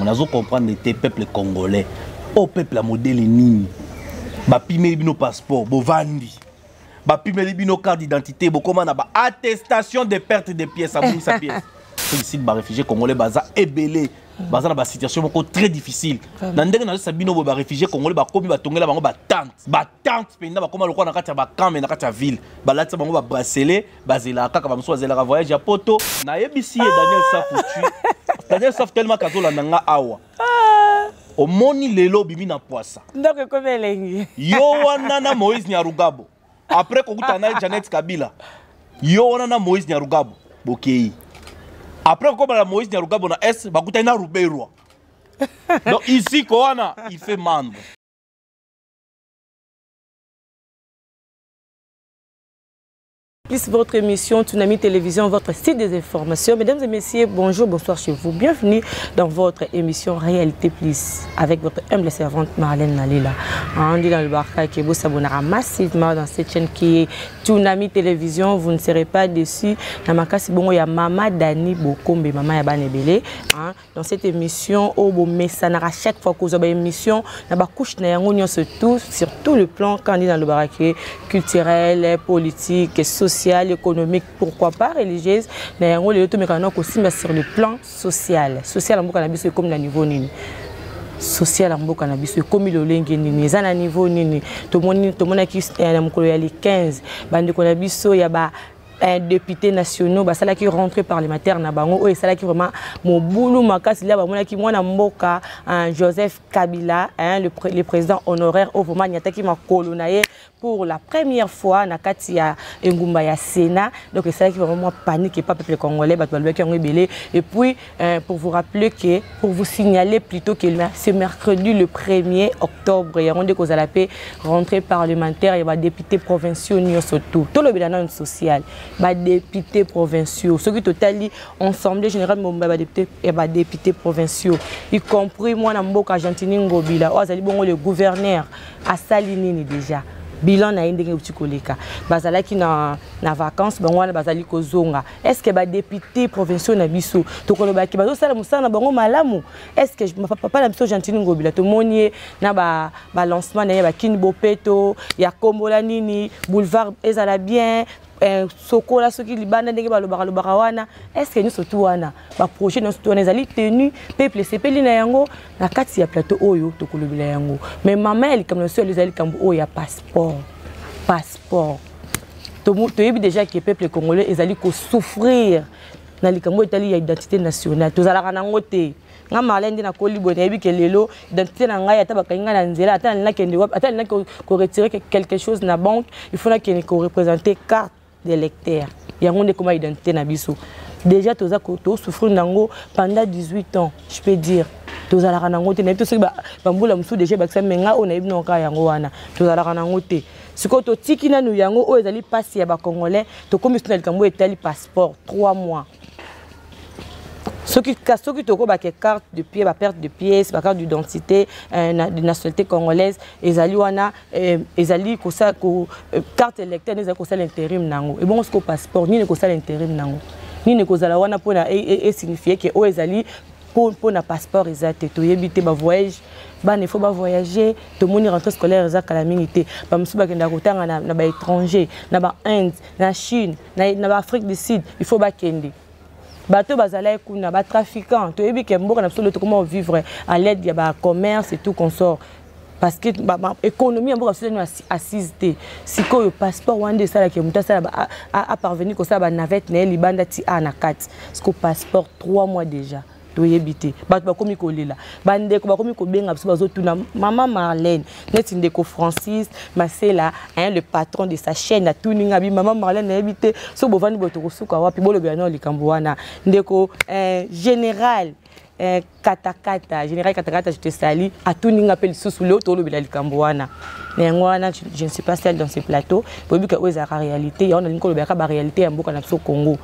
On a comprendre les peuple congolais. Au peuple à modèle nini. Ba pimeli bino passeport, bo vandi. Ba pimeli bino carte d'identité, bo comment na ba attestation de perte de pièces, abou sa pièce. Ici ba réfugiés congolais baza ebelé. Baza na ba situation très difficile. Na ndenge na sabino bo ba réfugiés congolais ba komi ba tongela bango ba tente penda ba koma lokwa na kati ya ba camp na kati ya ville. Ba latsa bango ba bracelet, bazela kaka ba mso bazela voyage ya poto. Na yebisi Daniel Safutu. Daniel Saf tellement kazola nanga awa. Au moni lelo bibi na poisa. Donc comme elengi. Yo wana na Moïse Nyarugabo. Après kokuta na Janet Kabila. Yo wana na Moïse Nyarugabo. Bokei. Après kokuta na Moïse Nyarugabo na S bakuta na Ruberwa. Donc ici koana il fait membre. Plus votre émission Tsunami Télévision, votre site des informations. Mesdames et messieurs, bonjour, bonsoir chez vous. Bienvenue dans votre émission Réalité Plus avec votre humble servante Marlène Nalila. On dit dans le barca que vous s'abonnera massivement dans cette chaîne qui est Tsunami Télévision. Vous ne serez pas déçus. Namakasi bongo ya Mama Dani Bokombe, Mama Yabanebele. Dans cette émission, au beau message, à chaque fois que vous avez une émission, na ba couche na yango sur tout le plan quand on dit dans le barca culturel, politique, social, économique, pourquoi pas religieuse, mais on est aussi sur le plan social. Social en cannabis comme le niveau nini. Social en cannabis comme le lingue nini. Ça na niveau nini. Tout le monde qui est les 15. Bande cannabis il y a un député national, ça là qui rentré parlementaire na bango et ça là qui vraiment mon boulot makasi là ba qui moi na mboka Joseph Kabila le président honoraire au moment nyata qui m'a colonisé pour la première fois na kati ya ngumba ya Sénat. Donc ça là qui vraiment panique et pas peuple congolais ba qui ont rebellé et puis pour vous rappeler que pour vous signaler plutôt que ce mercredi le 1er octobre il y a rendu cause à la paix rentrée parlementaire il va député provinciaux surtout tout le bilan social ba députés provinciaux ceux qui totali ensemble général ba député et ba députés provinciaux y compris moi na mboka Argentine Ngobila ozali bongo le gouverneur à Salinini déjà bilan na ndenge utikoleka bazalaki na vacances bango wana bazali kozonga est-ce que ba député provinciaux na biso tokoloba ki bazo sala musana bango malamu est-ce que papa na biso Argentine Ngobila to monier na ba lancement na ba Kini Bopeto ya Kombola nini boulevard ezala bien sokola soki libanda ndenge balobaka wana est-ce que nous surtout wana ba projet nous surtout ezali tenu peuple sepeli na yango na kati ya plateau oyo tokolobela yango mais maman elle comme seul ezali kambo oyo ya passeport to yebi déjà que peuple congolais ezali ko souffrir na likambo etali ya identité nationale tozalaka nango te nga Marlène na kolibo na yebi ke lelo identité na ngai ata bakainga na nzela ata na kende ata na ko retirer quelque chose na banque il faut na que ko représenter carte d'électeur. Il y a une identité na biso. Déjà toza ko souffrir nango pendant 18 ans, je peux dire. Toza la nango te na to ba mbula musu déjà ba menga on a ibno ka yango wana. Toza la nango te. Siko to tikina nu yango o ezali passe ya ba congolais to comme sur le kambo etali passeport 3 mois. Ce qui toko ba carte de pied, ba perte de pièces, ba carte d'identité de nationalité congolaise, ezali wana ezali ko sa ko carte électeur ezali ko sa l'intérim nango. Et bon ce passeport ni ne ko sa l'intérim nango. Ni ne ko za la wana pona et signifier que o ezali pour na passeport ezate to yebite ba voyage ba ne faut pas voyager to moni rentrée scolaire za kala minité ba musuba kenda kotanga na ba étranger na ba Inde na Chine na ba Afrique du Sud il faut ba kende bateau bazala kuna ba trafiquant to yebi ke mboka na biso comment vivre à l'aide ya ba commerce et tout consort parce que économie mboka biso na assise te sikoyo passeport wande sala ke muta sala a parvenir ko ça ba navette na libanda ti a na 4 siko passeport 3 mois déjà to yebite bato ba komi kolela bande ko ba komi ko benga biso bazo tuna maman Marlène neti ndeko Francis Masela le patron de sa chaîne a tuninga bi maman Marlène na yebite so bovani boto kosuka wapi bolobela na likambo wana ndeko général katakata général katakata je te salue a tuninga pe lisusu le to lobela likambo wana mais ngwana je ne suis pas seule dans ce plateau bobi ka oza réalité ya on a linko lobela ka ba réalité ya mboka na biso Congo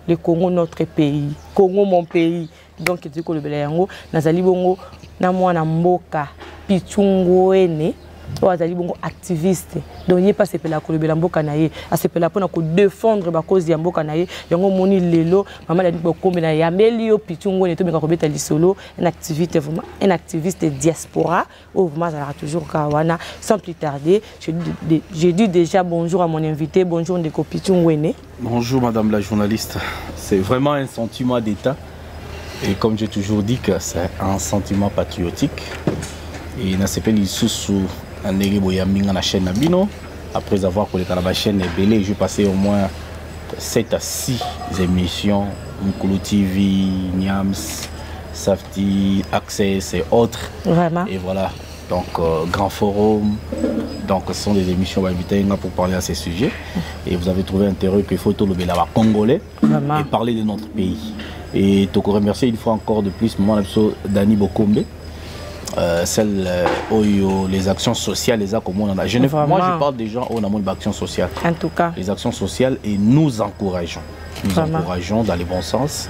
le Congo notre pays Congo mon pays donc tu ko le yango nazali bongo na mwana mboka Pichungwene o azali bongo activiste donc ye pas sepela kolobela mboka na ye asepela pona ko défendre ba cause ya mboka na ye yango moni lelo mama la dibo komela ya meli yo pichungo ne to meka ko beta lisolo un activiste diaspora au vraiment ça toujours kawana sans plus tarder je dis déjà bonjour à mon invité bonjour Ndeko Pichungo ne. Bonjour madame la journaliste, c'est vraiment un sentiment d'état et comme j'ai toujours dit que c'est un sentiment patriotique et na sepeli sous la chaîne Nabino. Après avoir collé la chaîne Belé, j'ai passé au moins 7 à 6 émissions, Mukulu TV, Niams, Safety, Access et autres. Vraiment. Et voilà, donc Grand Forum. Donc ce sont des émissions pour parler à ces sujets. Et vous avez trouvé intérêt qu'il faut tout le Congolais et parler de notre pays. Et je remercie une fois encore de plus mon Dani Bokombe. Les actions sociales, les actes moi je parle des gens où on a moins d'actions sociales. En tout cas. Les actions sociales et nous encourageons. Nous encourageons dans les bons sens.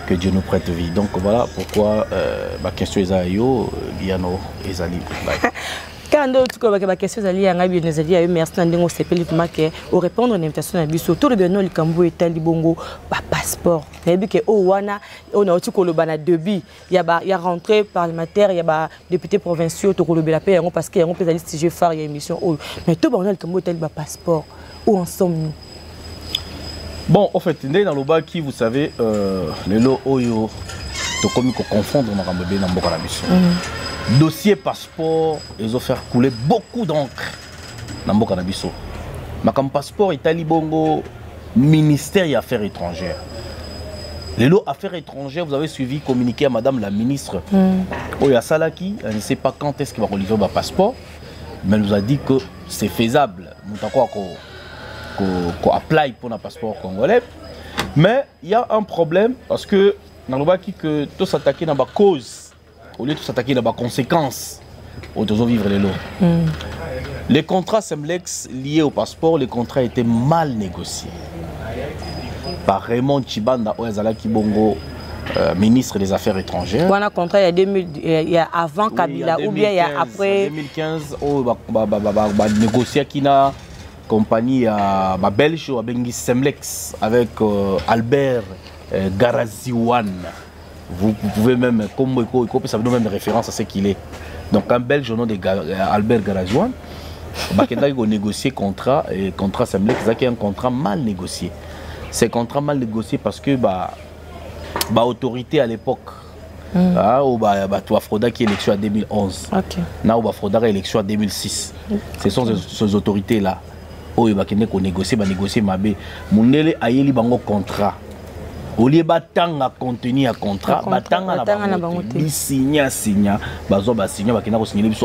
Que Dieu nous prête vie. Donc voilà pourquoi ma question est à yo, Biano et Zali. Quand on a des questions, merci pour répondre à l'invitation à Bisso. Tout le bien, le Cambo est à Libongo, passeport. Il y a on a il y a rentré parlementaire, il y a député provinciaux, parce qu'il y a un liste de phare, il y a une émission. Mais tout le Cambo est à passeport. Où en sommes-nous? Bon, en fait, dans le bas qui, vous savez, les lots Oyo, tu comme confondre dans le dossier passeport, ils ont fait couler beaucoup d'encre dans le Canabiso. Mais comme passeport, Italie Bongo, ministère des Affaires étrangères. Les lots Affaires étrangères, vous avez suivi communiqué à madame la ministre. Oya Salaki, elle ne sait pas quand est-ce qu'il va reliver le passeport, mais elle nous a dit que c'est faisable. Nous avons qu'on apply pour un passeport congolais. Mais il y a un problème parce que dans le bas qui que tout s'attaquer dans la cause. Au lieu de s'attaquer à la conséquence, on doit vivre les lots. Les contrats Semlex liés au passeport, les contrats étaient mal négociés. Par Raymond Chibanda Oezala Kibongo, ministre des Affaires étrangères. On a contrat il y a avant Kabila ou bien il y a après. En 2015, on a négocié avec la compagnie belge Bengi Semlex avec Albert Garaziwan. Vous pouvez même, comme ça vous donne même référence à ce qu'il est. Donc un Belge au nom d'Albert Garazouan, il a négocié contrat et contrat semblait que c'est un contrat mal négocié. C'est un contrat mal négocié parce que autorité à l'époque, Froda qui est élection en 2011, Froda élection en 2006. Ce sont ces autorités là où ils ont négocié, Mundele a eu un contrat. Au lieu de contenir un contrat,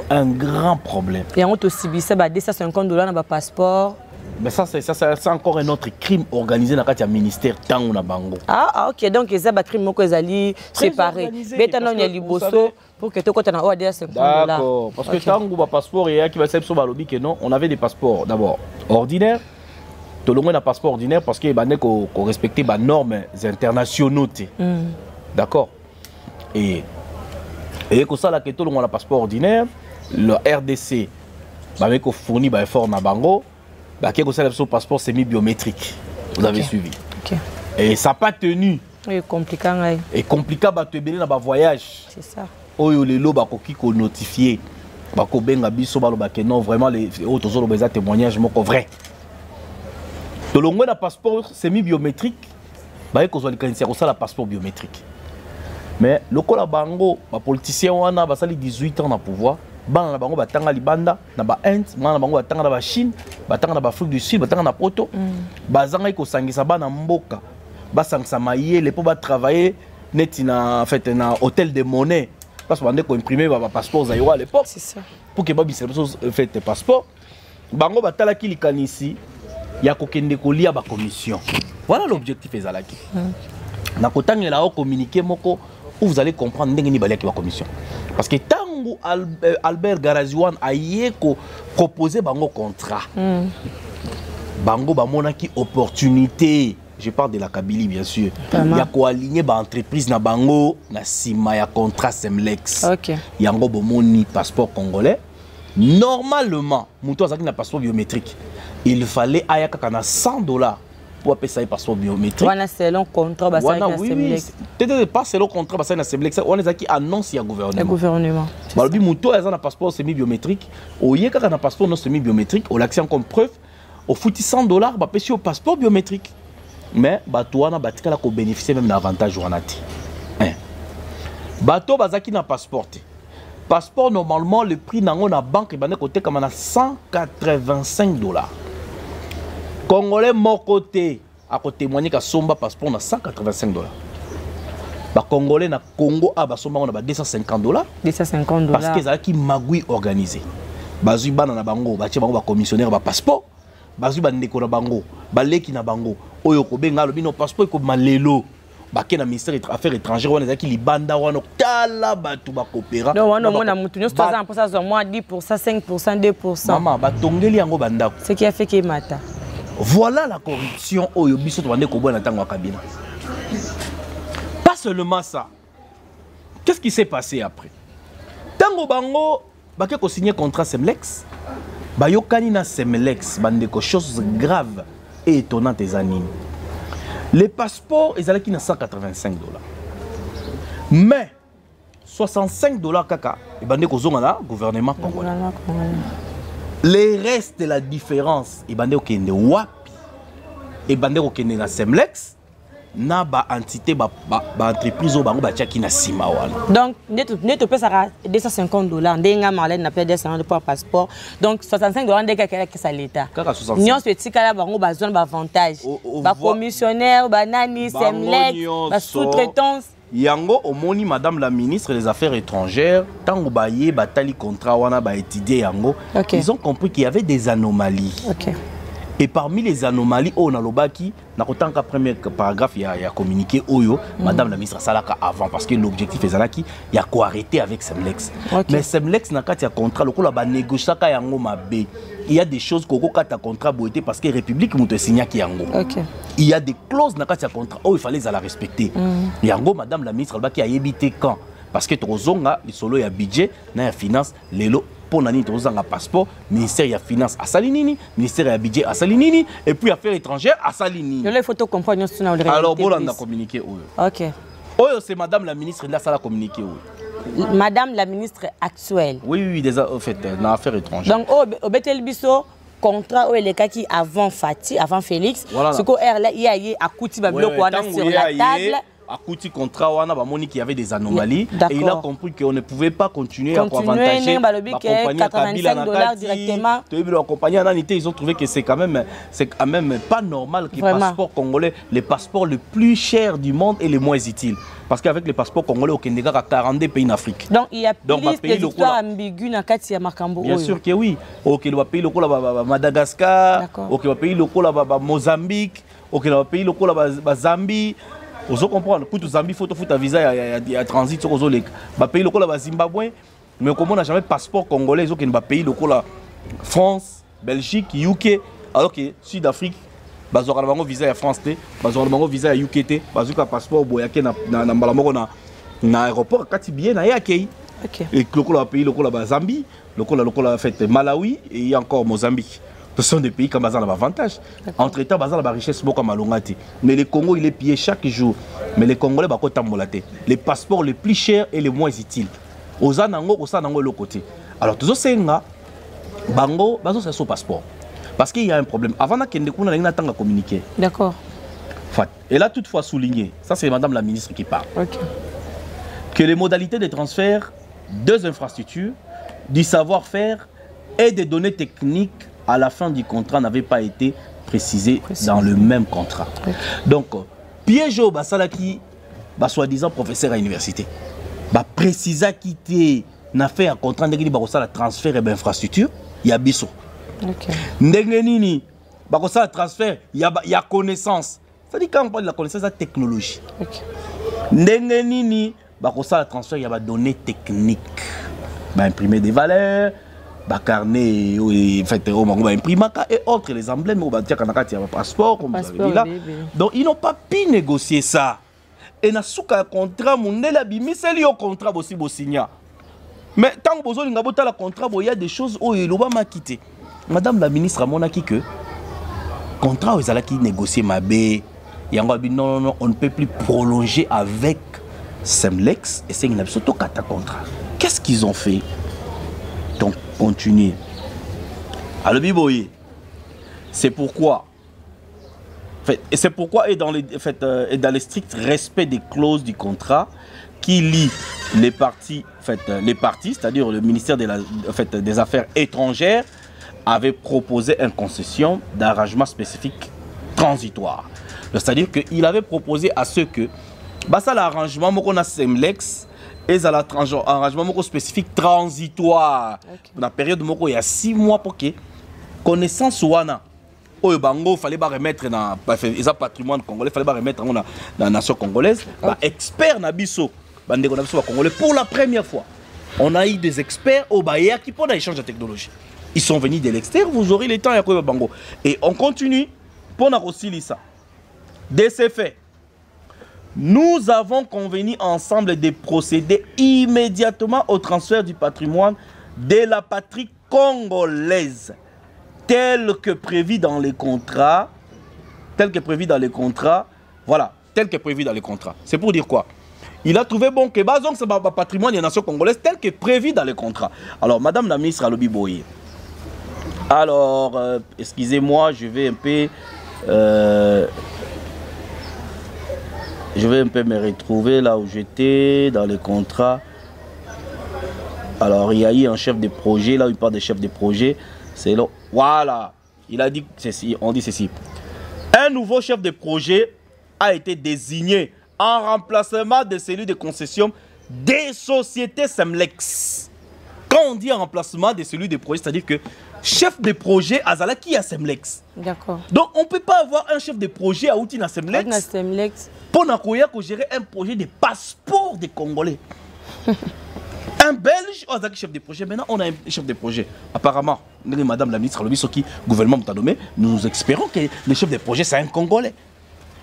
un grand problème. Et on a aussi $250 dans le passeport. Mais ça, c'est encore un autre crime organisé dans le ministère Tango na Bango. Ah, ok, donc il y a un crime séparé. Pour que tu aies un $250. D'accord, parce que Tango, passeport, on avait des passeports d'abord ordinaires. Tout le monde a un passeport ordinaire parce qu'il faut respecter les normes internationales. D'accord. Et comme ça, tout le monde a un passeport ordinaire. Le RDC a fourni un effort dans Bango. Le passeport semi-biométrique. Vous avez suivi. Et ça n'a pas tenu. C'est compliqué. Et compliqué dans le voyage. C'est ça. Les lots qui notifié. Non, vraiment, les autres témoignages sont vrais. Tout le monde a un passeport semi-biométrique, il y a un passeport biométrique. Mais le Bango, les politiciens ont 18 ans dans le pouvoir. Bango Bango batanga libanda na ba Inde, Bango batanga na ba Chine, batanga na ba Afrique du Sud, batanga na Poto. Bazanga ko sangisa bana mboka. Ba sangisa maye, po ba travailler neti na en fait na hôtel de monnaie parce que bande ko imprimer ba passeport za yo à l'époque. C'est ça. Pour que ba bise fait passeport. Bango batala ki likanisi. Il y a une commission. Voilà l'objectif des Alaki. Dans le communiqué, où vous allez comprendre que la commission. Parce que tant que Albert Garazouan a proposé un contrat, Bango a une opportunité. Je parle de la Kabylie, bien sûr. Il y a quoi aligner l'entreprise na Bango, na Sima, il y a contrat Semlex. Il y a un passeport congolais. Normalement, Moutou Azaki n'a passeport biométrique. Il fallait ayaka kana $100 pour appeler ça un passeport biométrique. On a selon contrat, oui, peut-être pas selon contrat, parce que on est qui annonce le gouvernement. Le gouvernement. Balobi Moutou a un passeport semi-biométrique. Au yé kaka na passeport non semi-biométrique, au l'action comme preuve, au fouti $100, bah pêcher au passeport biométrique. Mais bateau na batika la ko bénéficier même d'avantage wanati. Bateau bazaki na passeport. Passeport normalement le prix nango na banque bande côté comme na $185. Congolais mon côté à côté témoigner ka somba passeport na $185. Ba Congolais na Congo a ba somba on a $250. $250 parce que ça qui magui organisé. Bazui bana na bango ba bango ba commissionnaire ba passeport. Bazui ba ndeko na bango ba leki na bango oyo ko benga lo bino passeport ko malelo. Baké na ministère des Affaires étrangères on ezaki libanda wana tala batu ba coopéra non wana mona mutu nyo 3 ans pour ça zo moi 10% 5% 2%. Maman ba tongeli yango bandako. Ce qui a fait que mata. Voilà la corruption oyo biso to bande ko bona tango kabila. Pas seulement ça. Qu'est-ce qui s'est passé après? Tango bango baké ko signer contrat Semlex. Ba yokani na Semlex bande ko chose grave et étonnante des animes. Les passeports, ils allaient qui na $185. Mais $65 kaka, et bande ko zonga gouvernement congolais. Les restes de la différence, et bande ko kende wapi, et bande ko kende na Semlex, na ba entité ba entreprise au bango ba tchaki na sima wana. Donc net peut ça $250 ndenga Marlène na perdre $100 pour passeport. Donc $65 ndeka kala kisa l'état. Kaka 65. Nyon se tikala bango ba zone ba avantage. Ba commissionnaire, ba nani, Semlex, ba sous-traitance. Yango omoni madame la ministre des Affaires étrangères tango baye batali contrat wana ba étudier yango. Ils ont compris qu'il y avait des anomalies. Et parmi les anomalies, on a l'obaki, dans le premier paragraphe, il y a communiqué Oyo, madame la ministre Salaka avant, parce que l'objectif est Zalaki, il y a quoi arrêter avec Semlex. Mais Semlex n'a qu'à contrat, le coup là, négocier yango mabe. Il y a des choses qu'on a contrat boité parce que la République nous signé qui yango. Il y a des clauses dans le contrat où il fallait la respecter. Yango, madame la ministre, elle a évité quand? Parce que Trozonga, le solo il y a budget, il y a finance, les lots. Pour nani un passeport, ministère de la finance à Salinini, ministère de budget à Salinini, et puis affaires étrangères à Salinini. Il faut comprendre. Alors, bon, on a communiqué. Ok. C'est madame la ministre de la communiqué. Madame la ministre actuelle. Oui, déjà, en fait, dans affaires étrangères. Donc, au Betel Bisso, contrat où les cas qui avant Fati, avant Félix, ce qu'on a eu à Kouti Babilo sur la table. À Kouti contrat, on a moni qu'il y avait des anomalies et il a compris qu'on ne pouvait pas continuer à avantager la compagnie $85 directement. Ils ont trouvé que c'est quand même pas normal que les passeports congolais, les passeports les plus chers du monde et les moins utiles. Parce qu'avec les passeports congolais, au Kenya, il y a 42 pays en Afrique. Donc il y a plus d'histoires ambiguës dans Katia Makambo. Bien sûr que oui. Ok, le pays local Madagascar, ok, le pays local Mozambique, ok, le pays local Zambie. Vous comprenez, pour Zambie, il faut un visa, il y a transit sur les pays locaux, Zimbabwe, mais comme on n'a jamais passeport congolais, il y a un pays locaux, France, Belgique, UK, alors que Sud-Afrique, il y a un visa à France, il y a un visa à UK, il y a un passeport dans l'aéroport, quand il y a un pays. Et le pays local, Zambie, le Malawi et il y a encore Mozambique. Ce sont des pays qui ont un avantage. Entre-temps, ils ont la richesse beaucoup malongate. Mais le Congo, il est pillé chaque jour. Mais les Congolais, ils ont les passeports les plus chers et les moins utiles. Aux Anango, de l'autre côté. Alors, tous ces gens, Bango, ils ont son passeport. Parce qu'il y a un problème. Avant qu'on ait un temps à communiquer. D'accord. Et là, toutefois souligné, ça c'est madame la ministre qui parle, que les modalités de transfert des infrastructures, du savoir-faire et des données techniques à la fin du contrat n'avait pas été précisé dans le même contrat. Donc, piège au Basalaki, soi-disant professeur à l'université, précisa qu'il n'a fait un contrat de transfert et d'infrastructure, il y a biso. Ndengenini, transfert, il y a connaissance. C'est-à-dire quand on parle de la connaissance, c'est la technologie. Ndengenini, transfert, il y a des données techniques. Imprimer des valeurs, carnet, et autres, les emblèmes, passeport, comme vous avez dit là. Donc ils n'ont pas pu négocier ça. Et dans ce contrat, mon contrat aussi signé. Mais tant que vous avez un contrat, il y a des choses où il va quitté. Madame la ministre a monaki que contrat ils allaient négocier ma baie. Non, on ne peut plus prolonger avec Semlex et c'est une absolue cata contrat. Qu'est-ce qu'ils ont fait? Donc continuez. Alors Biboye, c'est pourquoi. Et c'est pourquoi et dans les stricts respect des clauses du contrat qui lie les parties, c'est-à-dire le ministère des Affaires étrangères avait proposé une concession d'arrangement spécifique transitoire. C'est-à-dire qu'il avait proposé à ceux que ça l'arrangement qu'on a Semlex et ça l'arrangement spécifique transitoire. Dans la période où il y a 6 mois pour que connaissance ouana au bango fallait pas remettre dans le patrimoine congolais, fallait pas remettre dans la nation congolaise. Expert nabiso congolais pour la première fois. On a eu des experts au Bahia qui pour l'échange de technologie. Ils sont venus de l'extérieur, vous aurez le temps à quoi bango. Et on continue pour la aussi ça. De ces faits, nous avons convenu ensemble de procéder immédiatement au transfert du patrimoine de la patrie congolaise, tel que prévu dans les contrats, voilà, tel que prévu dans les contrats. C'est pour dire quoi? Il a trouvé bon que c'est le patrimoine des nations congolaises tel que prévu dans les contrats. Alors, Madame la ministre Alobi Boye, alors, excusez-moi, je vais un peu me retrouver là où j'étais, dans les contrats. Alors, il y a eu un chef de projet, là où il parle des chefs de projet. C'est là, voilà, il a dit ceci, on dit ceci. Un nouveau chef de projet a été désigné en remplacement de celui de concession des sociétés Semlex. Quand on dit en remplacement de celui de projet, c'est-à-dire que chef de projet Azala qui a Semlex. D'accord. Donc on ne peut pas avoir un chef de projet à Outina Semlex pour gérer un projet de passeport des Congolais. Un Belge, on a un chef de projet. Maintenant, on a un chef de projet. Apparemment, Madame la ministre, le gouvernement t'a nommé, nous espérons que le chef de projet, c'est un Congolais.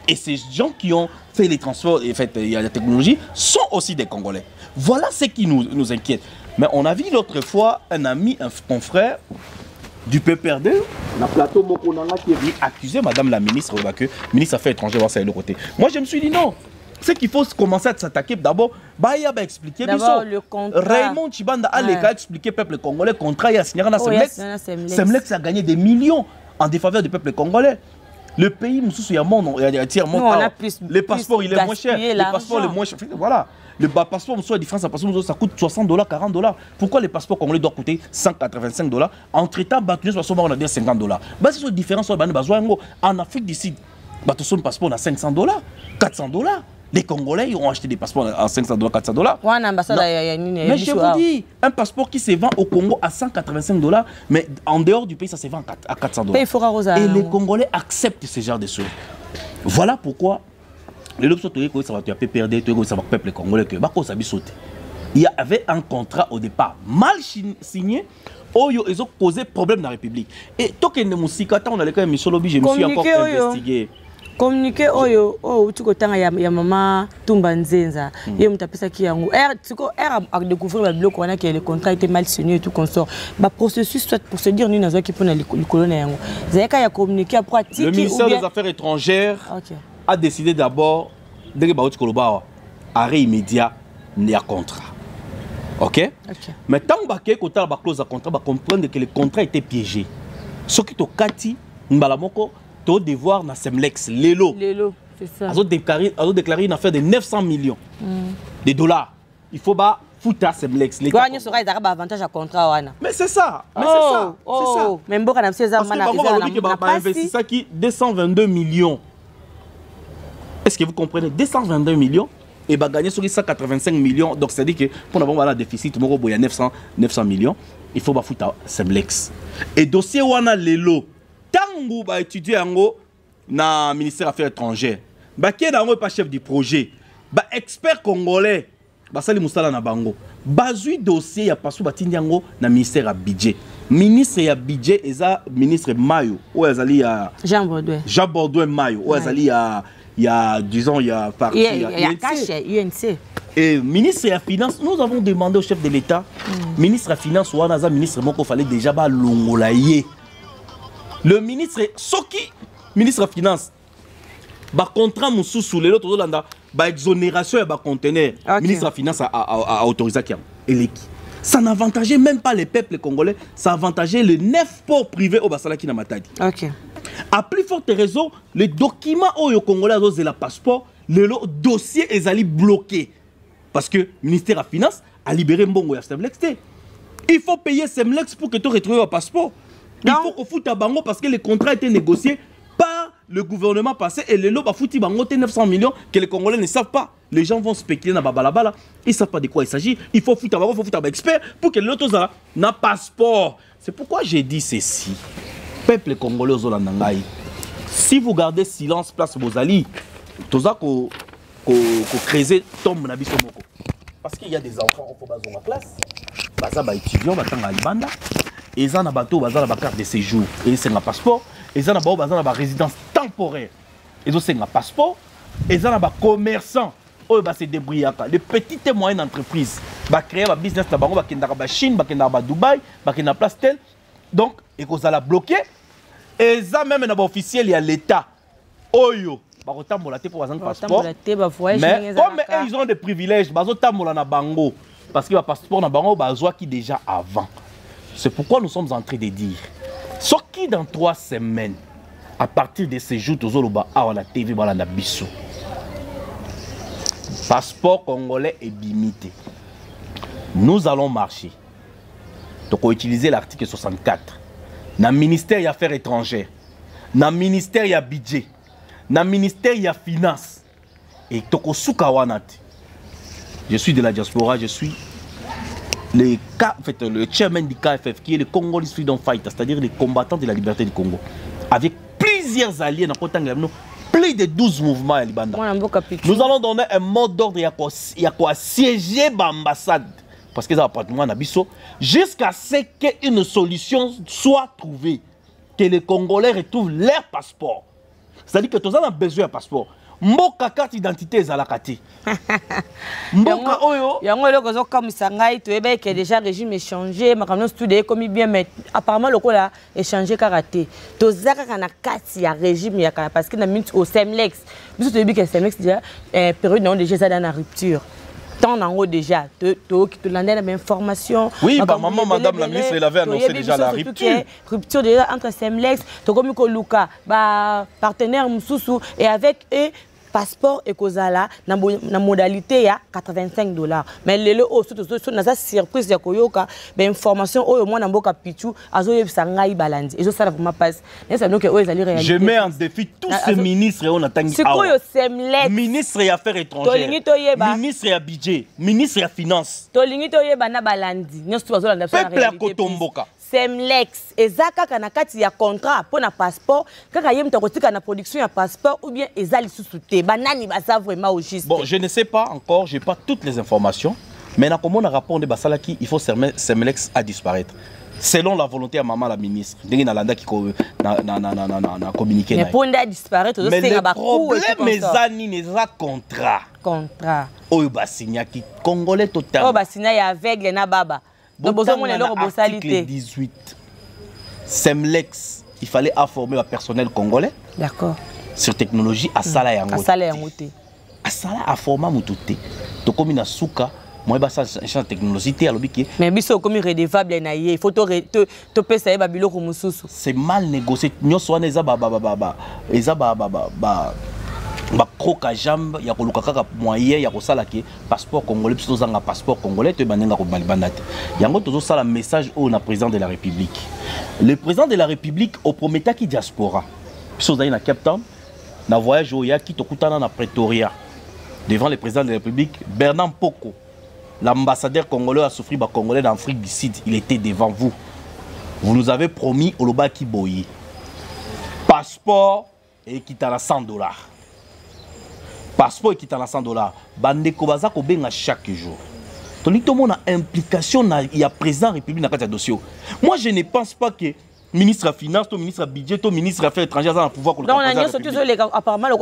Et ces gens qui ont fait les transferts et fait la technologie sont aussi des Congolais. Voilà ce qui nous inquiète. Mais on a vu l'autre fois un ami, un confrère du PPRD, la plateau Mokonanga qui est venu accuser Madame la ministre, que ministre des Affaires étrangères, c'est de l'autre côté. Moi, je me suis dit non. C'est qu'il faut commencer à s'attaquer d'abord. Baya va expliquer. D'abord le contrat. Raymond Chibanda a expliqué au peuple congolais le contrat. Il y a signé dans Semlex. Semlex a gagné des millions en défaveur du peuple congolais. Le pays, il y a mon, les passeports, il est moins cher. Les passeports, les moins cher. Voilà. Le passeport, la différence, ça coûte $60, $40. Pourquoi les passeports congolais doivent coûter $185? Entre-temps, on a dit $50. C'est une différence. En Afrique du Sud, un passeport à $500, $400. Les Congolais ont acheté des passeports à $500, $400. Mais je vous dis, un passeport qui se vend au Congo à $185, mais en dehors du pays, ça se vend à $400. Et les Congolais acceptent ce genre de choses. Voilà pourquoi les lobes sont ça va perdre, ça va peuple congolais que il y avait un contrat au départ mal signé. Ils ont causé problème dans la République. Et tant que on a les cas je me suis encore investigué. Communiqué tu ya maman Tumba Nzenza et mutapesa ki yango a découvert le bloc on a que le contrat était mal signé et tout consort ba processus soit pour se dire nous nazo ki pona likolo na yango zayaka ya communiquer pratique. Le ministère des Affaires étrangères a décidé d'abord de ba arrêt immédiat il y a contrat. OK? Mais tant que côté la clause de contrat va comprendre que le contrat était piégé. Ce qui to kati mbalamoko to devoir na Semlex Lelo, c'est ça. Ils ont déclaré une affaire de 900 millions de dollars. Il faut pas foutre Semlex. Quoi sera avantage à contrat wana. Mais c'est ça. Mais c'est ça. C'est ça. Même bon na César mana investi ça qui 222 millions. Est-ce que vous comprenez 222 millions et va gagner sur les 185 millions. Donc c'est à dire que pour avoir un déficit, il y a 900 millions. Il faut pas foutre Semlex. Et dossier wana Lelo. Tango va étudier na ministère des Affaires étrangères. Ba qui est pas chef du projet. Ba expert congolais. Ba sali musala na bango. Bazui dossier ya pasu batindiango na ministère à budget. Ministre ya budget eza ministre Mayo. Ou ezali ya Jean Baudouin Mayo. Ou ezali ya disons ya parti ya cache UNC. Et ministre de la Finance, nous avons demandé au chef de l'État, ministre de la Finance, ou un ministre, il fallait déjà l'ongolayer. Le ministre, Soki, ministre de la Finance, contrat moussou sous les autres, exonération et conteneur. Ministre de la Finance a autorisé qu'il y ait. Ça n'avantageait même pas les peuples congolais, ça avantageait les 9 ports privés au Basala qui n'a matadi. A plus forte raison, les documents au Congolais ont la passeport, le dossier est allé bloqué. Parce que le ministère de la Finance a libéré Mbongo et Semlex. Il faut payer Semlex pour que tu retrouves un passeport. Il faut qu'on foute à Bango parce que les contrats étaient négociés par le gouvernement passé et les lots ont foutu Bango 900 millions que les Congolais ne savent pas. Les gens vont spéculer dans Babalabala, ils ne savent pas de quoi il s'agit. Il faut foutre à Bango, il faut foutre à expert pour que l'autre ait un passeport. C'est pourquoi j'ai dit ceci. Peuple congolais aux Olandangaï, si vous gardez silence place Bozali, tout ça qu'on crée tombe na biso moko. Parce qu'il y a des enfants au bas de la classe, baza ba étudiants batanga libanda, et ça na bateau baza la carte de séjour et c'est un passeport, et ça na ba baza la résidence temporaire. Et ça c'est un passeport, et ça na ba commerçant oh ba se débrouiller les petites et moyennes entreprises ba créer un business na bango ba kenda ba Chine, ba kenda ba Dubaï, ba kenda place tel. Donc et qu'on ça la bloqué. Et ça même na ba officiel il y a l'état. Oyo pour passeport. Mais comme ils ont des privilèges, parce que le passeport na bango qui déjà avant. C'est pourquoi nous sommes en train de dire ce qui dans 3 semaines, à partir de ces jours, à la TV, la biso. Passeport congolais est limité. Nous allons marcher. Donc on va utiliser l'article 64. Dans le ministère des Affaires étrangères, dans le ministère il y a budget. Dans le ministère, il y a finance. Et Tokosuka Wanati. Je suis de la diaspora, je suis le chairman du KFF, qui est le Congolese Freedom Fighter, c'est-à-dire les combattants de la liberté du Congo. Avec plusieurs alliés, plus de 12 mouvements à Libanda. Nous allons donner un mot d'ordre, il y a quoi assiéger l'ambassade. Parce que ça va pratiquement un abisso. Jusqu'à ce qu'une solution soit trouvée. Que les Congolais retrouvent leur passeport. C'est-à-dire que tu as besoin d'un passeport. Mboka carte d'identité est à la carte. Mboka oyo. Yango le comme ça ngai tu ebe que déjà régime est changé, ma comme tout de comme bien mais apparemment le là est changé karaté. To zaka kana kati ya régime ya parce que na minute au Semlex. Biso tu dis que Semlex déjà période non déjà ça dans la rupture. Tant en haut déjà, tu l'as la même information. Oui, bah, maman, madame la ministre, elle avait annoncé déjà la rupture. Rupture déjà entre Semlex, Tokomiko Luka, partenaire Moussoussou, et avec eux, passeport et Kozala, la modalité, il y a $85. Mais les autres, dans sa surprise, il y a Koyoka, information, au moins, dans Boka Pichou, Azoye Sangai Balandi. Et ça, vraiment passe. Je mets en défi tous ces ministres et on attend. C'est quoi le Semlex? Ministre des Affaires étrangères, ministre des budget, ministre des Finances. Peuple à Kotomboka. Semlex, ezaka kanakati ya contrat pour na passeport, kaka yem takotika na production ya passeport ou bien ezali sous-souté. Banani basa vraiment au juste. Bon, je ne sais pas encore, j'ai pas toutes les informations, mais na comment on a rapport de basalaki, il faut Semlex à disparaître. Selon la volonté de maman la ministre, ndenge na landa qui na communiqué. Mais pour nda disparaître, mais le problème mes amis les a contrat. Oyo basigna qui congolais total. Oh basigna ya aveugle na baba. Donc, l'article 18, Semlex, il fallait informer le personnel congolais. D'accord. Sur technologie, à Sala et Angote. À Sala, à format Moutoute. Donc, comme il y a Souka, moi, je suis en technologie. Mais biso comme redevable, il faut te payer Babilo comme Moussoussou. C'est mal négocié. Nous sommes croca jambe ya koluka kaka moyen ya kosala ke passeport congolais plutôt zanga passeport congolais to banenga ko balibandate yango tozo sala message au na président de la République. Le président de la République au prometa ki diaspora plutôt dans na Cape Town na voyage au ya ki tokutana na Pretoria devant le président de la République Bernard Poko, l'ambassadeur congolais a souffert ba congolais d'Afrique du Sud, il était devant vous. Vous nous avez promis au loba ki boyi passeport et qui t'a $100. Passeport qui est à $100. Bande Kobaza ko benga chaque jour. Tandis que tout le monde a implication, il y a président République dans le dossier. Moi, je ne pense pas que ministre de finance, ministre de budget, ministre des affaires étrangères dans le pouvoir. Donc on a dit surtout apparemment le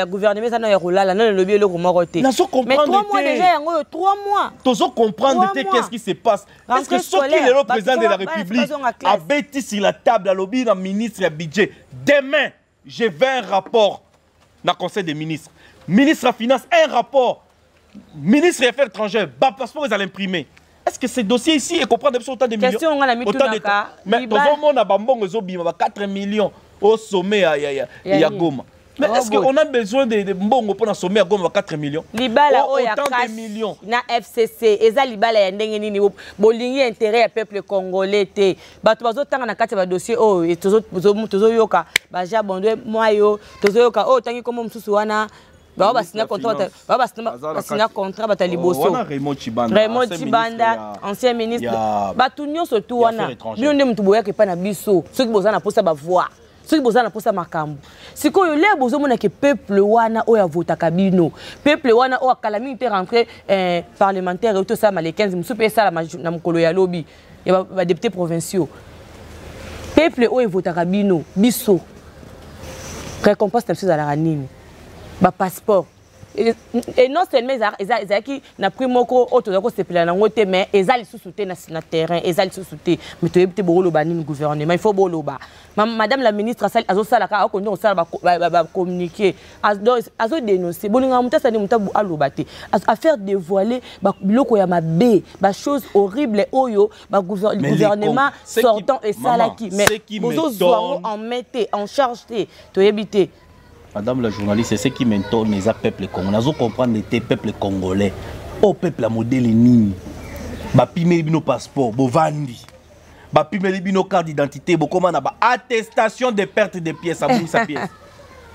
gouvernement ça n'a pas là non le lobby le côté. Mais 3 mois déjà 3 mois. Tous comprendre qu'est-ce qui se passe. Est-ce que ce qui est le président de la République a bêti sur la table à lobby dans le ministre du budget. Demain, je vais un rapport dans le Conseil des ministres. Ministre de la finance, un rapport. Ministre des affaires étrangères, passeport ils allaient imprimer. Est-ce que ces dossiers ici et comprendre autant de millions? Question on a mis tout dans cas. Mais tout le monde a bambon 4 millions au sommet à Goma. Mais est-ce qu'on a besoin de mbongo pour sommet à Goma 4 millions? Libala autant de millions. Na FCC eza libala ya ndenge nini bolingi intérêt ya peuple congolais te. Bato bazotanga na kati ba dossier et tozo yoka ba jabondwe moyo tozo yoka tangi comme mususu wana. Baba signa contrat bataliboso. Raymond Chibanda, ancien ministre. Batu nyonso tu wana. Bino nde mutu boya ke pa na biso. Soki bozana posa ba voix. Soki bozana posa makambo. Sikoyo le bozo mona ke peuple wana oya vota kabino. Peuple wana o calamité rentré parlementaire et tout ça ma les 15 musu pe ça na mukolo ya lobby. Ya ba députés provinciaux. Peuple oya vota kabino biso. Récompense telle chose à la nini. Ba passeport et non seulement ils qui na pris moko autodako se pela nango te mais ezali sous-souté na terrain ezali sous-souté mais to yebite bolo ba ni gouvernement il faut bolo ba madame la ministre azo sala ka ko ndo sala ba communiquer azo dénoncer boninga mutasa ni mutabu alobate à faire dévoiler ba biloko ya mabe ba choses horribles oyo ba gouvernement sortant et salaki mais bozo zo en mettre en charge to yebite. Madame la journaliste, c'est ce qui m'étonne les peuples congolais. Nous comprendre les peuples congolais. Au peuple à modèle ni. Ba pime bino passeport, bo vandi. Ba pime bino carte d'identité, bo comment ba attestation de perte de pièces à sa pièce.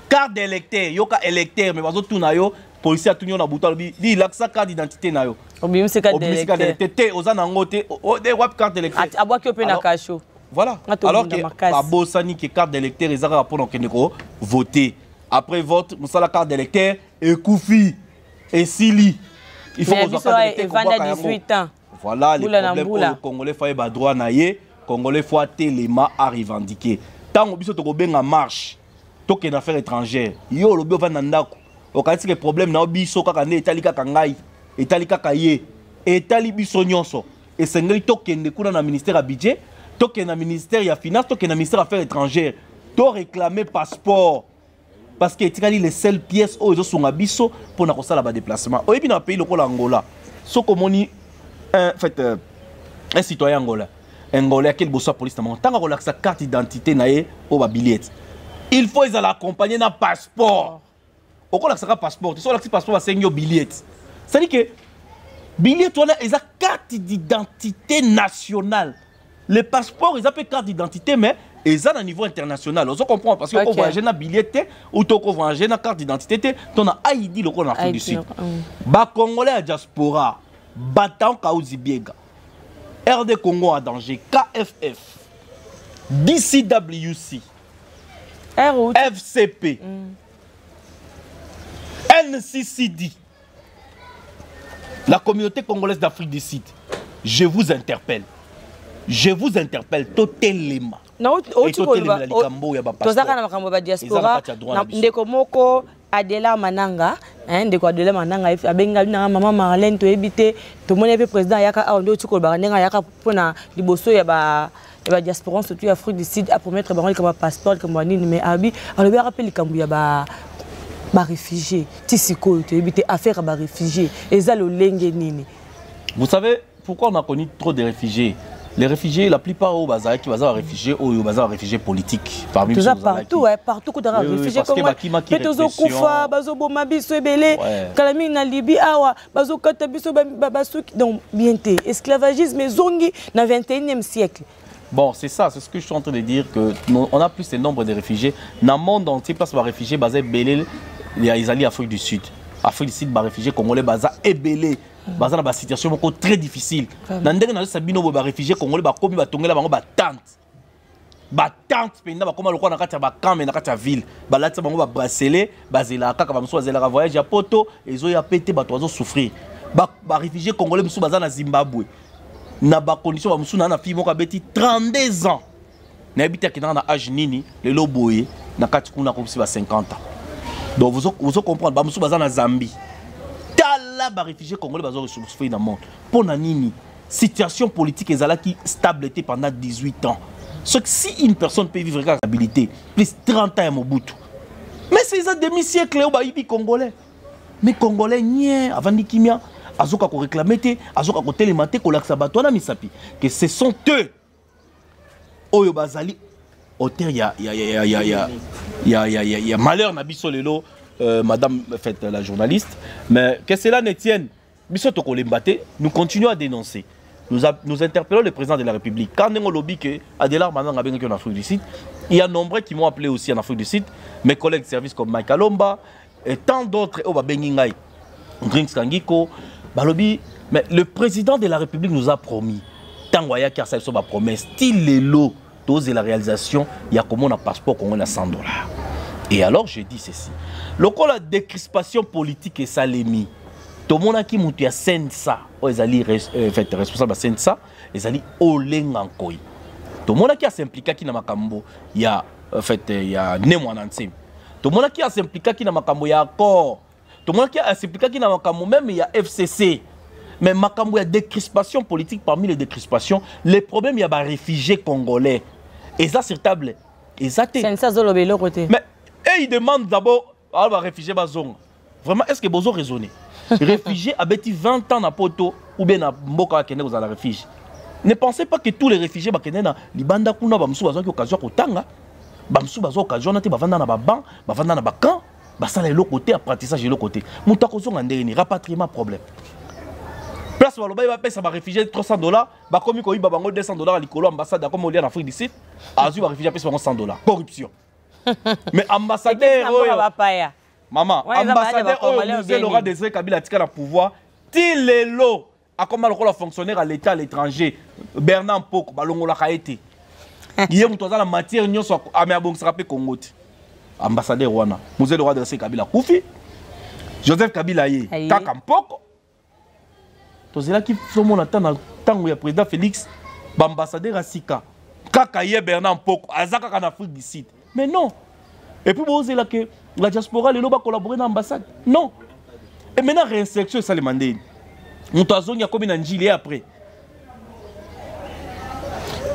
Carte d'électeur, yoka électeur mais bazo tuna yo, policier a tunyo na buta lobi, di laksa carte d'identité na yo. Obimi se carte d'électeur. Té ozana ngote, o de wap carte d'électeur. Abwa ki ope na kacho. Voilà. Alors que ba bosani ki carte d'électeur ezaka pour donc ndeko voter. Après vote, vous avez la carte d'électeur et Koufi et Sili. Il faut que vous ayez 18 ans. Voilà les problèmes pour le Congolais. Il faut que droit naïe, Congolais faut téléma à revendiquer. Tant que vous avez en marche, tant qu'il y a une affaire étrangère, yo le bio va nandako. Au cas où les problèmes na biso kaka ne etalika kangai, etalika kaye, etali biso nyonso. Et c'est ngeli to kende kuna na ministère à budget, to kende na ministère ya finance, to kende na ministère affaires étrangères, to réclamer passeport. Parce que c'est les seules pièces où ils sont abisso pour nous faire le déplacement. Au dans le pays local Angola, ce comme on dit un citoyen angolais, angolais qui est le police tant qu'on a sa carte d'identité naé au billet. Il faut les accompagner dans passeport. Au qu'on a sa passeport, ils sont là passeport à 5 billet. C'est-à-dire que billet toi là, ils ont carte d'identité nationale. Les passeports, ils appellent carte d'identité mais et ça, à niveau international, on comprend parce que on voyage dans billet ou on voyage dans carte d'identité, on a ID le qu'on a fait du Sud. Ba Congolais à diaspora, battant Kaouzi Biega, RD Congo à danger, KFF, DCWC, FCP, NCCD, la communauté congolaise d'Afrique du Sud. Je vous interpelle totalement. Non, tozaka na makambo ba diaspora ndeko moko Adela Mananga ndeko Adela Mananga abenga na mama Marlène to ebité to moni pe président yaka ndo tiko ba ndenga yaka pona liboso ya ba diaspora surtout Afrique du Sud à promettre ba comme passeport comme nini mais abi alors rappelle kambu ya ba réfugiés tisiko to ebité affaire ba réfugiés ezalo lenge nini. Vous savez pourquoi on a connu trop de réfugiés? Les réfugiés, la plupart au bazar qui bazar réfugiés ou au bazar réfugiés politiques. Parmi tout partout, ouais, partout que dans réfugiés comme Petozo Koufa, bazo boma biso ebele, kalami na Libye awa, bazo kata biso basuki donc bien té, esclavagisme zongi na 21e siècle. Bon, c'est ça, c'est ce que je suis en train de dire que on a plus de nombre de réfugiés dans le monde entier parce que les réfugiés basés belé les alliés Afrique du Sud. Afrique du Sud, les réfugiés congolais basés ebelé. Dans une situation très difficile. Dans les réfugiés congolais, ils ont des tentes. Tentes, ils ont des ville. Ils ont des bracelets, ils ont des voyages à Poto, ils ont pété, ils ont souffert. Les réfugiés congolais sont au Zimbabwe. Dans des conditions, ils ont 32 ans. n'habite qui dans âge nini les loboye na kati kuna comme si 50 ans. Donc vous comprenez ba musu baza na Zambie. Tala ba réfugiés congolais bazo ressourcer dans le monde. Pour na nini situation politique ezala qui stable pendant 18 ans. Ce que si une personne peut vivre avec stabilité plus 30 ans à Mobutu. Mais c'est ça demi-siècle au baïbi congolais. Mais congolais nie avant nikimia azoka ko réclamer té azoka ko télématé ko laksa batona misapi que ce sont eux oyo bazali auteur ya malheur na biso lelo madame fait la journaliste mais que cela ne tienne biso to ko lembaté nous continuons à dénoncer. Nous interpellons le président de la République. Quand on lobby que Adélar maintenant en Afrique du Sud, il y a nombreux qui m'ont appelé aussi en Afrique du Sud, mes collègues de service comme Mike Alomba et tant d'autres au Babengingai, Drinks Kangiko, Balobi. Mais le président de la République nous a promis, tant qu'il y a ça ma promesse, style les lots, dose la réalisation, il y a comme on a passeport qu'on a $100. Et alors je dis ceci, le cas la décrispation politique et ça l'émis. Tout le monde qui a sensa, ils allaient responsable de sensa, ils allaient olengankoi. Tout le monde qui a s'impliqué qui na makambo, il y a Nemwanansim. Tout le monde qui a s'impliqué qui na makambo, il y a accord. Tout le monde qui a s'impliqué qui na makambo, même il y a FCC. Mais makambo, il y a décrispation politique parmi les décrispations. Les problèmes, il y a des réfugiés congolais. Et ça, c'est table. Et ça, c'est ça, côté. Mais ils demandent d'abord, à les réfugiés, vraiment, est-ce que vous avez raisonné? Réfugiés abeti 20 ans na poto ou bien na mboka kene aux la réfugié. Ne pensez pas que tous les réfugiés bakene na libanda kuna ba musu bazo ki occasion kotanga, ba musu bazo occasion na te bavanda na ba banc, bavanda na ba camp, ba sala le côté apprentissage de l'autre côté. Muta ko zonga ndeni rapatriement problème. Place baloba ba pesa ba réfugié $300, ba komi ko iba bango $200 likolo ambassade comme oli en Afrique du Sud, azu ba réfugié pesa bango $100. Corruption. Mais ambassadeur maman, ambassadeur Oyo Laurent Désiré Kabila tika na pouvoir, til les lots a comment le fonctionnaire à l'état à l'étranger, Bernard Mpoko balongo la kaete. Hier muto za la matière nyonso amé abong srape Congo. Ambassadeur wana, Mzee Laurent Désiré Kabila kufi. Joseph Kabila ye, kaka Mpoko. Tozela ki somo na tango ya président Félix, ambassadeur asika. Kaka ye Bernard Mpoko, azaka kana Afrique du Sud. Mais non. Et puis vous là que la diaspora les loba collaborer dans l'ambassade. Non. Et maintenant réinsertion ça les mandé. Moutazon y a combien d'anjili après.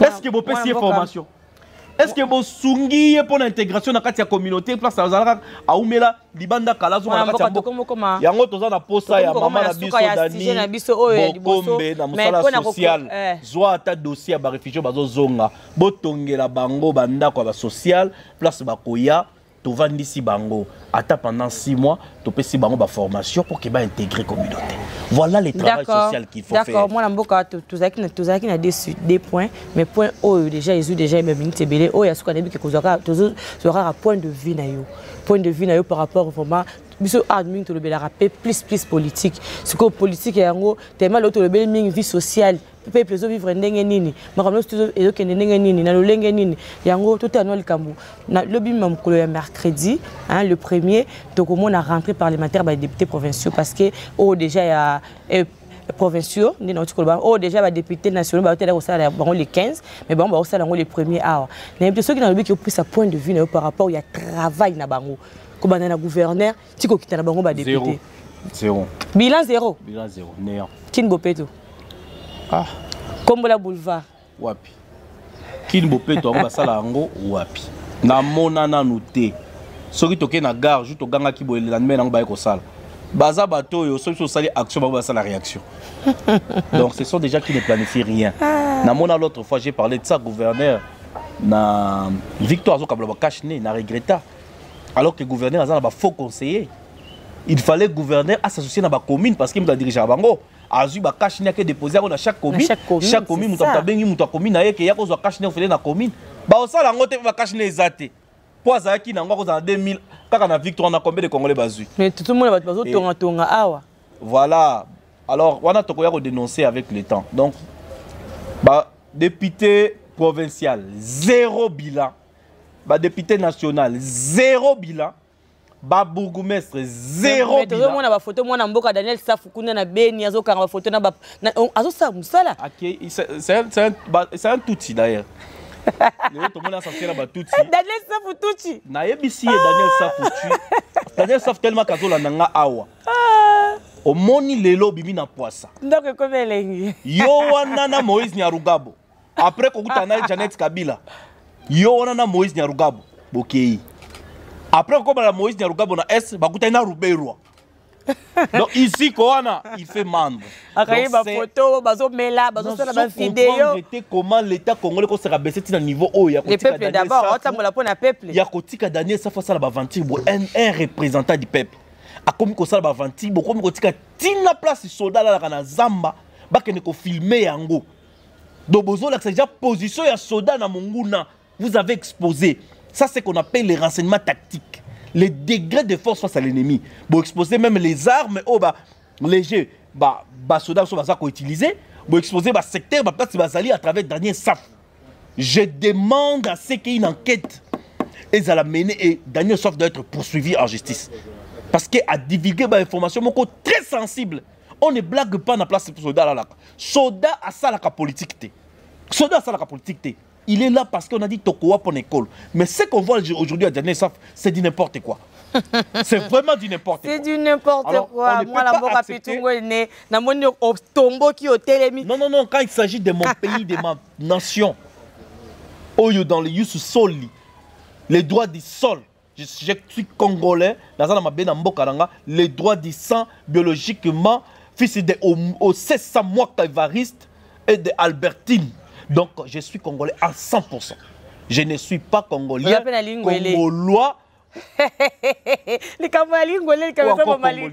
Est-ce que vous payez formation? Est-ce que vous sungi pour l'intégration dans la communauté place à Oumela libanda kalazo na kati ya yango toza na posa ya mama na biso dani bokombe na musala social zwa ata dossier ba réfugiés bazo zonga botongela bango banda kwa ba social place bakoya tovandisi bango ata pendant 6 mois topesi bango ba formation pour que ba intégrer communauté. Voilà le travail social qu'il faut faire. D'accord, moi namboka tozaki na des points mais point o déjà ils ont déjà même minute belé o ya suka nebi ke kozaka tozora point de vue na yo par rapport au format biso admin to le bela rapé plus politique ce que politique yango tellement l'autre le bel ming vie sociale peuple zo vivre ndenge nini makambo to ezo ndenge nini na lolenge nini yango tout à le kambu na lobby même le mercredi hein le premier donc on a rentré parlementaire par les députés provinciaux parce que déjà il y a provinciaux ni na oh déjà les députés nationaux ba tela ko sala bango les 15 mais bon ba sala bango les premiers hours mais ceux qui na lobby qui ont pris sa point de vue par rapport il y a travail na bango comme na gouverneur tiko kitana bango ba député zéro bilan zéro néant kin bopeto ah comme la boulevard wapi kin bopeto ba sala ngo wapi na mona na noté soki toke na gare juste ganga ki boyelela mais na ba ko sala baza bato yo soki sali action ba sala réaction donc ce sont des gens qui ne planifient rien na mona l'autre fois j'ai parlé de ça gouverneur na Victoire zo kabla ba kashne na regretta alors que le gouverneur a un faux conseiller. Il fallait le gouverneur s'associer dans la commune parce qu'il a dirigé à Bango. Azu ba cash n'a que déposé dans chaque commune. Chaque commune muta bengi muta commune na yeke yako zo cash n'a fait dans commune. Ba osala ngote ba cash n'a ezate. Pour ça qui n'a ngoko en 2000 kaka na Victoire on a combien de Congolais bazu. Mais tout le monde va bazo tonga awa. Voilà. Alors on a tokoya dénoncer avec le temps. Donc ba député provincial zéro bilan. Ba député national zéro bilan, ba bourgmestre zéro bilan. Moi na ba photo moi na mboka Daniel Safukuna na Beni azo kanga ba photo na ba azo sa musala. OK, c'est un tout d'ailleurs. Tout le monde a sorti là-bas tout. Daniel Safou Tucci. Naïbisi Daniel Safou Tucci. Daniel Safou tellement kazola nanga awa. Au moni lelo bibi na poissa. Donc comme elle Yo wana na Moïse Nyarugabo. Après kokuta na Janet Kabila. Yo wana na Moïse Nyarugabo. Bokei. Après kokuta na Moïse Nyarugabo na S bakuta na Ruberwa. Donc ici Koana il fait membre. Akayi ba photo, bazo mela, bazo sala ba vidéo. Comment l'État congolais ko se rabaisser na niveau oya. Le peuple d'abord, on tamola pour na peuple. Ya kotika Daniel Safou sala ba ventir un représentant du peuple. A comme ko sala ba ventir, comme ko tika tina place soldat là na Zamba, ba ke ne ko filmer yango. Donc bozo là c'est déjà position ya soldat na Monguna. Vous avez exposé. Ça c'est qu'on appelle les renseignements tactiques. Les degrés de force face à l'ennemi. Vous exposez même les armes légers. Soldats sont utilisés. Vous exposez le secteur à travers Daniel Safou. Je demande à ce qu'il y ait une enquête. Et ça l'a mené et Daniel Safou doit être poursuivi en justice. Parce qu'il a divulgué des informations très sensibles. On ne blague pas dans la place de soldat là. Soldat a ça la politique. Soldat a ça la politique. Il est là parce qu'on a dit Tokowa pour l'école. Mais ce qu'on voit aujourd'hui à Daniel Safou, c'est du n'importe quoi. C'est vraiment du n'importe quoi. C'est du n'importe quoi. Moi, la mort a fait tout le nez. Na moni au tombeau qui au télémi. Non, quand il s'agit de mon pays, de ma nation, Oyo dans le Youssou Soli, les droits du sol. Je suis congolais, les droits du sang, biologiquement, fils de au 1600 mois qu'Evariste et de Albertine. Donc, je suis congolais à 100%. Je ne suis pas congolais. Congolois. Les Congolais, les Congolais.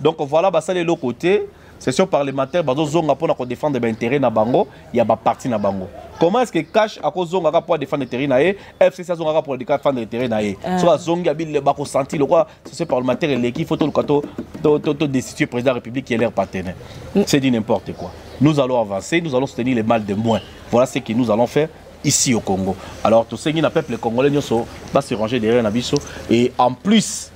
Donc, voilà, ça les côté. Session parlementaire, pour défendre les intérêts na bango, il y a des partis na bango. Comment est-ce que cash à cause zonga pour défendre les intérêts FCC zonga pour défendre les intérêts naé. Soit zonga bil le bako senti le quoi, session parlementaire et l'équipe faut tout le cato destituer président de la République qui est leur partenaire. C'est dit n'importe quoi. Nous allons avancer, nous allons soutenir les mal de moins. Voilà ce que nous allons faire ici au Congo. Alors tout ce qui n'a pas peuple congolais va se ranger derrière Nabiso et en plus,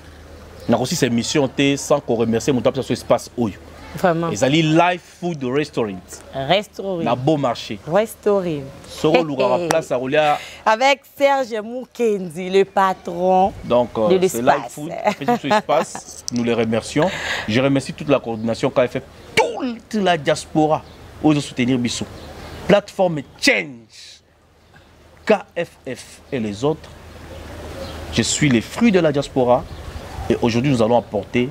on a aussi ces missions sans qu'on remercie mon top sur espace Oyo. Vraiment. Ils allaient live food restaurant. Restaurant. Na beau marché. Restaurant. Place à avec Serge Moukenzi, le patron de l'espace. Live food, espace. Nous les remercions. Je remercie toute la coordination qu'a fait toute la diaspora aux soutenir Bissou. Plateforme Change, KFF et les autres. Je suis les fruits de la diaspora et aujourd'hui nous allons apporter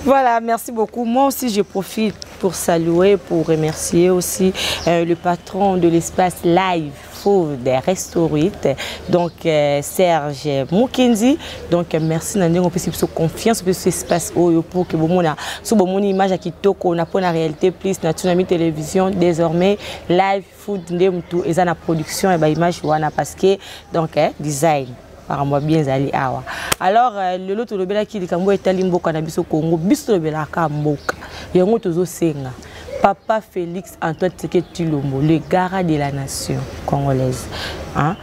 Voilà, merci beaucoup. Moi aussi, je profite pour saluer, pour remercier aussi le patron de l'espace live food des restaurants, donc Serge Moukenzi. Donc merci Nandeng, on peut se confiance pour ce espace pour que vous ayez une image qui toque, on a pour la réalité plus na Tsunami Télévision désormais live food ndemtu et la production et ba image wana parce que donc design par moi bien zali awa. Alors le lot de bela qui dit kambo etali mboka na biso Congo biso bela ka mboka yango tozo senga Papa Félix Antoine Tshisekedi Tshilombo, le garant de la nation congolaise, hein?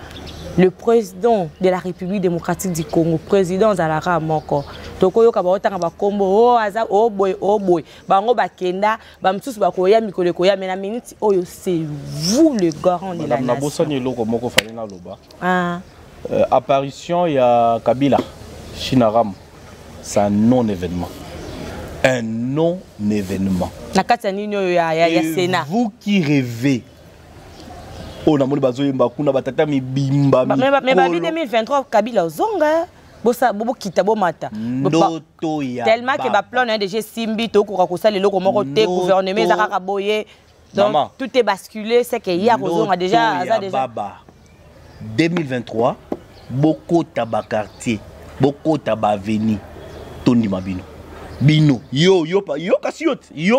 Le président de la République démocratique du Congo, président Zalara Moko, Tokoyo Kabaotanga Bakombo, oh Aza, oh boy, Bango Bakenda, Bamsus Bakoya, Mikole Koya, mais la minute, oh c'est vous le garant de la nation. Apparition, il y a Kabila, Chinaram, c'est un non-événement. Un non-événement. Vous qui rêvez, oh, mais 2023, Kabila Zonga. Tellement que le plan est déjà simbi, le gouvernement donc tout est basculé, c'est qu'il y a déjà 2023, beaucoup de quartier, beaucoup de avenue, Tony Mabino. Bino, yo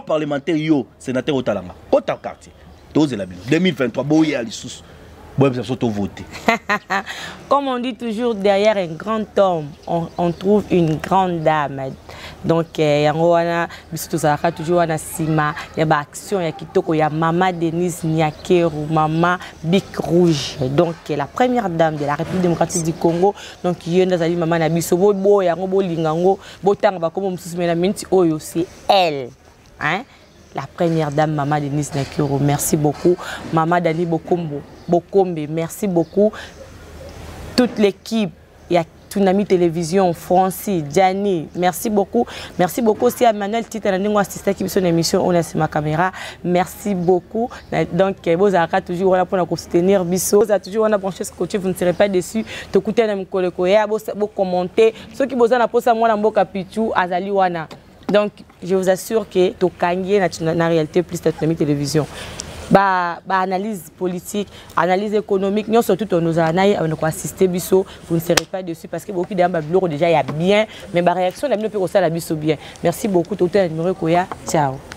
parlementaire, yo sénateur au Talanga. Kota quartier. 2023, boye à l'issous. Voter. Comme on dit toujours, derrière un grand homme, on trouve une grande dame. Donc yango wana biso tozalaka toujours wana sima ya ba action ya kitoko ya Mama Denise Nyakeru, Mama Bic Rouge. Donc la première dame de la République démocratique du Congo. Donc yenda zali mama na biso bo yango bo lingango bo tanga ba komo mususu mena minti oyo c'est elle. Hein? La première dame, Mama Denise Nyakeru. Merci beaucoup. Mama Dani Bokombe, merci beaucoup. Toute l'équipe, il y a Tsunami Télévision, Francis, Gianni, merci beaucoup. Merci beaucoup aussi à Manuel Titanandingo, assistant qui est sur l'émission, on a ma caméra. Merci beaucoup. Donc, vous avez toujours là pour nous soutenir. Vous avez toujours là pour coacher, vous ne serez pas déçus. Vous écoutez un vous commenter. Ceux qui vous ont posé moi dans Pichu, Azali Wana. Donc, je vous assure que tu as la réalité plus de Tsunami Télévision. Analyse politique, analyse économique, nous surtout nous allons assister biso, vous ne serez pas dessus parce que beaucoup de gens déjà il y a bien, mais la réaction la mieux peut aussi la biso bien. Merci beaucoup, tout le monde. Ciao.